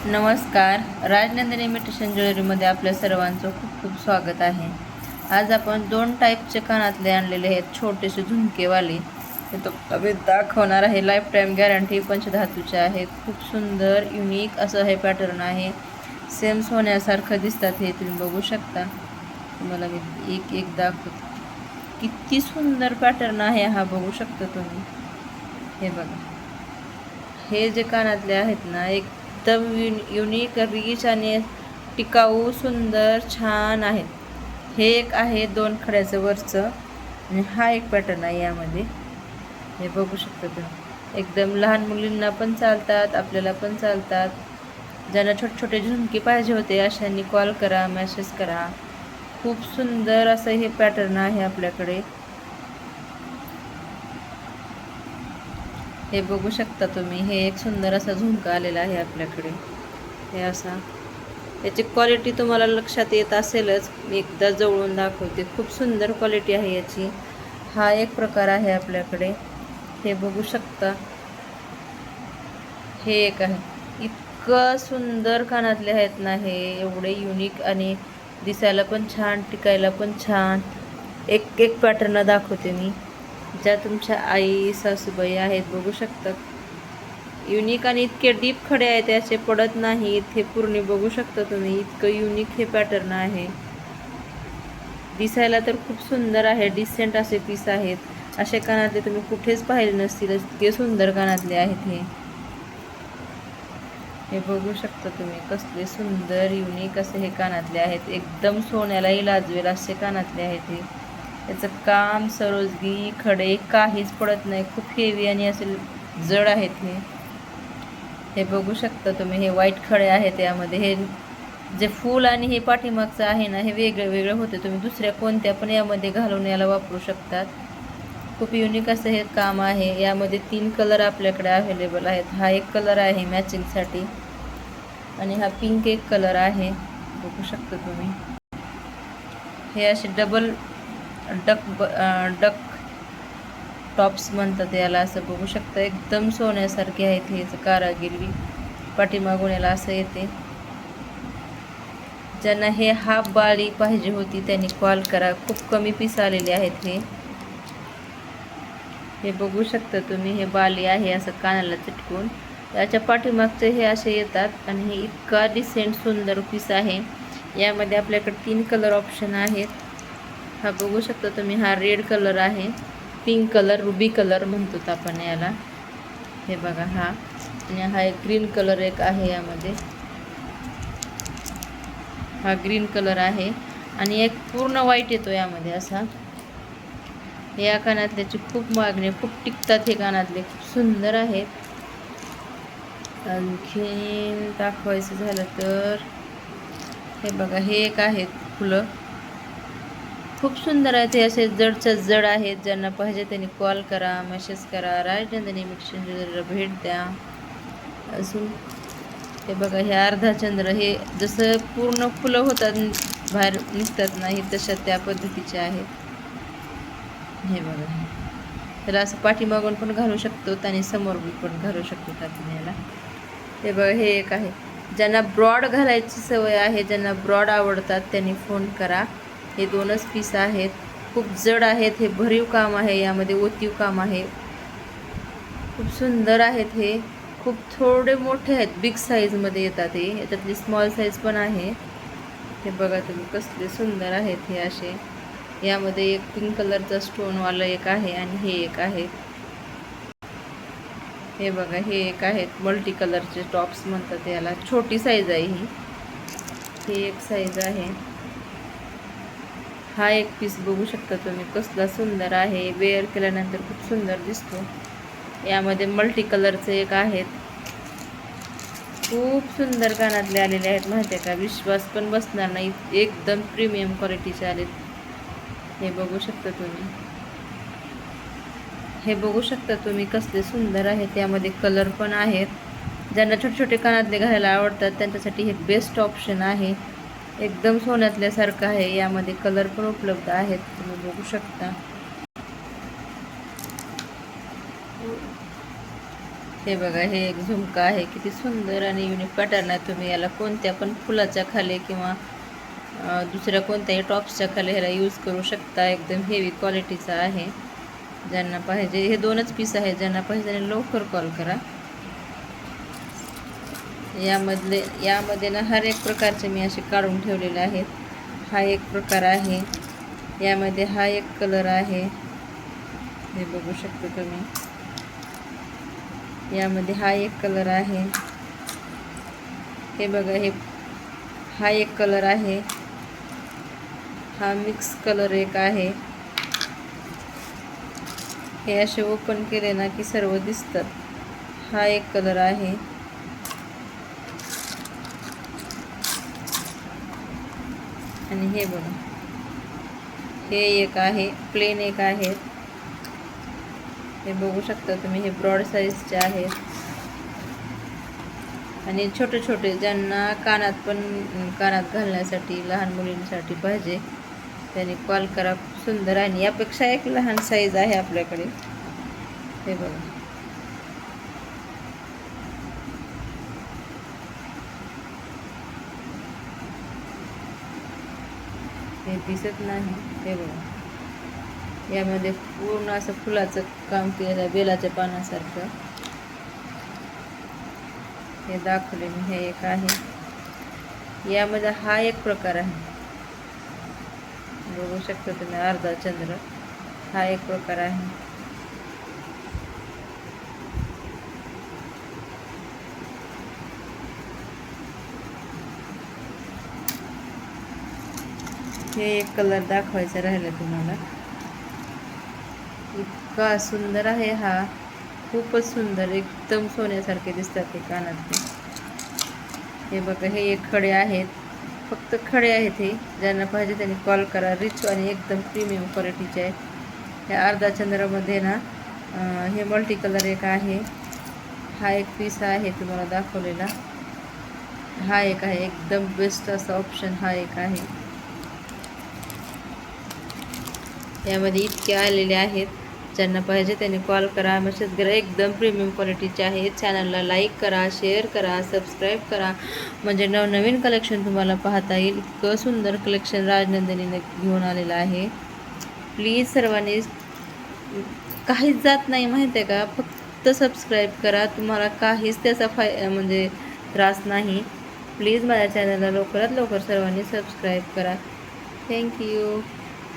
नमस्कार. राजनंदिनी इमिटेशन ज्वेलरीमध्ये आपल्या सर्वांचं खूप खूप स्वागत आहे. आज आपण 2 टाईपचे कानातले आणलेले आहेत, छोटेसे झुमकेवाले. ते तुम्हाला दाखवणार आहे. लाईफ टाईम गॅरंटी, पंचधातूचे आहेत. खूप सुंदर युनिक असं हे पॅटर्न आहे. सेम सोन्यासारखं दिसतात. हे तुम्ही बघू शकता. तुम्हाला मी एक दाखवतो. किती सुंदर पॅटर्न आहे हा, बघू शकता तुम्ही. हे बघा, हे जे कानातले आहेत ना, एकदम युनिक, रिच आणि टिकाऊ, सुंदर, छान आहेत. हे एक आहे 2 खड्याचं वरचं आणि हा एक पॅटर्न आहे यामध्ये. हे बघू शकता तुम्ही. एकदम लहान मुलींना पण चालतात, आपल्याला पण चालतात. ज्यांना छोटे छोटे झुमके पाहिजे होते अशांनी कॉल करा, मेसेज करा. खूप सुंदर असं हे पॅटर्न आहे आपल्याकडे. हे बघू शकता तुम्ही. हे एक सुंदर असा झुमका आलेला आहे आपल्याकडे. हे असा, याची क्वालिटी तुम्हाला लक्षात येत असेलच. मी एकदा जवळून दाखवते. खूप सुंदर क्वालिटी आहे याची. हा एक प्रकार आहे आपल्याकडे. हे बघू शकता. हे एक आहे. इतकं सुंदर कानातले आहेत ना हे, एवढे युनिक आणि दिसायला पण छान, टिकायला पण छान. एक एक पॅटर्न दाखवते मी. ज्या तुमच्या आई सासूबाई आहेत, बघू शकतात. युनिक आणि इतके डीप खडे आहेत, त्याचे पडत नाहीत. हे पूर्ण बघू शकता तुम्ही. इतकं युनिक हे पॅटर्न आहे. दिसायला तर खूप सुंदर आहे. डिसेंट असे पीस आहेत. असे कानातले तुम्ही कुठेच पाहिले नसतील. इतके सुंदर कानातले आहेत हे बघू शकता तुम्ही. कसले सुंदर युनिक असे हे कानातले आहेत. एकदम सोन्यालाही लाजवेल असे कानातले आहेत हे. याचं काम, सरोजगी, खडे काहीच पडत नाही. खूप हेवी आणि असे जड आहेत हे बघू शकता तुम्ही. हे व्हाईट खडे आहेत यामध्ये. हे जे फूल आणि हे पाठीमागचं आहे ना, हे वेगळं वेगळं होते. तुम्ही दुसऱ्या कोणत्या पण यामध्ये घालून याला वापरू शकतात. खूप युनिक असं हे काम आहे. यामध्ये 3 कलर आपल्याकडे अवेलेबल आहेत. हा एक कलर आहे मॅचिंगसाठी आणि हा पिंक एक कलर आहे. बघू शकता तुम्ही. हे असे डबल डक टॉप्स म्हणतात याला, असं बघू शकता. एकदम सोन्यासारखे आहेत हे. कारागिरी पाठीमागून याला असं येते. ज्यांना हे हाफ बाळी पाहिजे होती त्यांनी कॉल करा. खूप कमी पीस आलेले आहेत हे बघू शकता तुम्ही. हे बाली आहे असं कानाला चिटकून. याच्या पाठीमागचे हे असे येतात आणि हे इतका डिसेंट सुंदर पीस आहे. यामध्ये आपल्याकडे 3 कलर ऑप्शन आहेत. हा बघू शकता तुम्ही. हा रेड कलर आहे, पिंक कलर, रुबी कलर म्हणतो आपण याला. हे बघा हा. आणि हा एक ग्रीन कलर एक आहे यामध्ये. हा ग्रीन कलर आहे आणि एक पूर्ण व्हाईट येतो यामध्ये असा. या कानातल्याची खूप मागणी, खूप टिकतात हे कानातले. खूप सुंदर आहेत. आणखीन दाखवायचं झालं तर हे बघा, हे एक आहेत फुलं. खूप सुंदर आहेत हे. असे जडच्या जड आहेत. ज्यांना पाहिजे त्यांनी कॉल करा, मेसेज करा. राजनंदिनी इमिटेशन ज्वेलरीला भेट द्या. अजून हे बघा, हे अर्धा चंद्र. हे जसं पूर्ण फुलं होतात, बाहेर निघतात नाही, तशा त्या पद्धतीचे आहेत. हे बघा, त्याला असं पाठीमागून पण घालू शकतो आणि समोर पण घालू शकतो आपण याला. हे बघा, हे एक आहे. ज्यांना ब्रॉड घालायची सवय आहे, ज्यांना ब्रॉड आवडतात त्यांनी फोन करा. हे 2च पीस आहेत. खूप जड आहेत. हे भरीव काम आहे, यामध्ये ओतीव काम आहे. खूप सुंदर आहेत हे. खूप थोडे मोठे आहेत, बिग साईजमध्ये येतात हे. याच्यातली स्मॉल साईज पण आहे. हे बघा तुम्ही, कसले सुंदर आहेत हे असे. यामध्ये एक पिंक कलरचा स्टोनवाला एक आहे आणि हे एक आहे. हे बघा, हे एक आहेत मल्टी कलरचे टॉप्स म्हणतात याला. छोटी साईज आहे ही एक साईज आहे. हा एक पीस बघू शकता तुम्ही. कसला सुंदर आहे. वेअर केल्यानंतर खूप सुंदर दिसतो. यामध्ये मल्टी कलरचे एक आहेत. खूप सुंदर कानातले आलेले आहेत, माहिती आहे का. विश्वास पण बसणार नाही. एकदम प्रीमियम क्वालिटीचे आलेत. हे बघू शकता तुम्ही. हे बघू शकता तुम्ही, कसले सुंदर आहेत. यामध्ये कलर पण आहेत. ज्यांना छोटे छोटे कानातले घालायला आवडतात त्यांच्यासाठी हे बेस्ट ऑप्शन आहे. एकदम सोन्यातल्यासारखं आहे. यामध्ये कलर पण उपलब्ध आहेत, तुम्ही बघू शकता. हे बघा, हे एक झुमका आहे, किती सुंदर आणि युनिक पॅटर्न आहे. तुम्ही याला कोणत्या पण फुलाच्या खाली किंवा दुसऱ्या कोणत्याही टॉप्सच्या खाली ह्याला यूज करू शकता. एकदम हेवी क्वालिटीचा आहे. ज्यांना पाहिजे, हे 2च पीस आहे, ज्यांना पाहिजे त्यांनी लवकर कॉल करा. यामध्ये ना हर एक प्रकारचे मी असे काढून ठेवलेले आहेत. हा एक प्रकार आहे, यामध्ये हा एक कलर आहे, हे बघू शकता तुम्ही. यामध्ये हा एक कलर आहे, हे बघा, हा एक कलर आहे, हा मिक्स कलर एक आहे. हे असे ओपन केले ना की सर्व दिसतात. हा एक कलर आहे, आणि हे बघा, हे एक आहे, प्लेन एक आहे. हे बघू शकता तुम्ही, हे ब्रॉड साईजचे आहेत. आणि छोटे छोटे ज्यांना कानात घालण्यासाठी, लहान मुलींसाठी पाहिजे त्यांनी कॉल करा. खूप सुंदर आहे. आणि यापेक्षा एक लहान साईज आहे आपल्याकडे. हे बघा, हे दिसत नाही. हे बघा, यामध्ये पूर्ण असं फुलाचं काम केलेलं आहे, बेलाच्या पानासारखं. हे दाखवले मी. हे एक आहे, यामध्ये हा एक प्रकार आहे, बघू शकता तुम्ही, अर्धा चंद्र. हा एक प्रकार आहे. हे एक कलर दाखवायचा राहिला तुम्हाला. इतका सुंदर आहे हा, खूपच सुंदर, एकदम सोन्यासारखे दिसतात ते कानातले. हे बघा, हे एक खडे आहेत, फक्त खडे आहेत. हे ज्यांना पाहिजे त्यांनी कॉल करा. रिच आणि एकदम प्रीमियम क्वालिटीचे आहेत. ह्या अर्धा चंद्रामध्ये ना हे मल्टी कलर एक आहे. हा एक पीस आहे तुम्हाला दाखवलेला. हा एक आहे, एकदम बेस्ट असा ऑप्शन हा एक आहे. यामध्ये इतके आलेले आहेत, ज्यांना पाहिजे त्यांनी कॉल करा, मेसेज करा. एकदम प्रीमियम क्वालिटीचे आहेत. चॅनलला लाईक करा, शेअर करा, सबस्क्राईब करा, म्हणजे नवनवीन कलेक्शन तुम्हाला पाहता येईल. इतकं सुंदर कलेक्शन राजनंदिनीने घेऊन आलेलं आहे. प्लीज सर्वांनी, काहीच जात नाही माहिती आहे का, फक्त सबस्क्राईब करा. तुम्हाला काहीच त्याचा म्हणजे त्रास नाही. प्लीज माझ्या चॅनलला लवकरात लवकर सर्वांनी सबस्क्राईब करा. थँक्यू.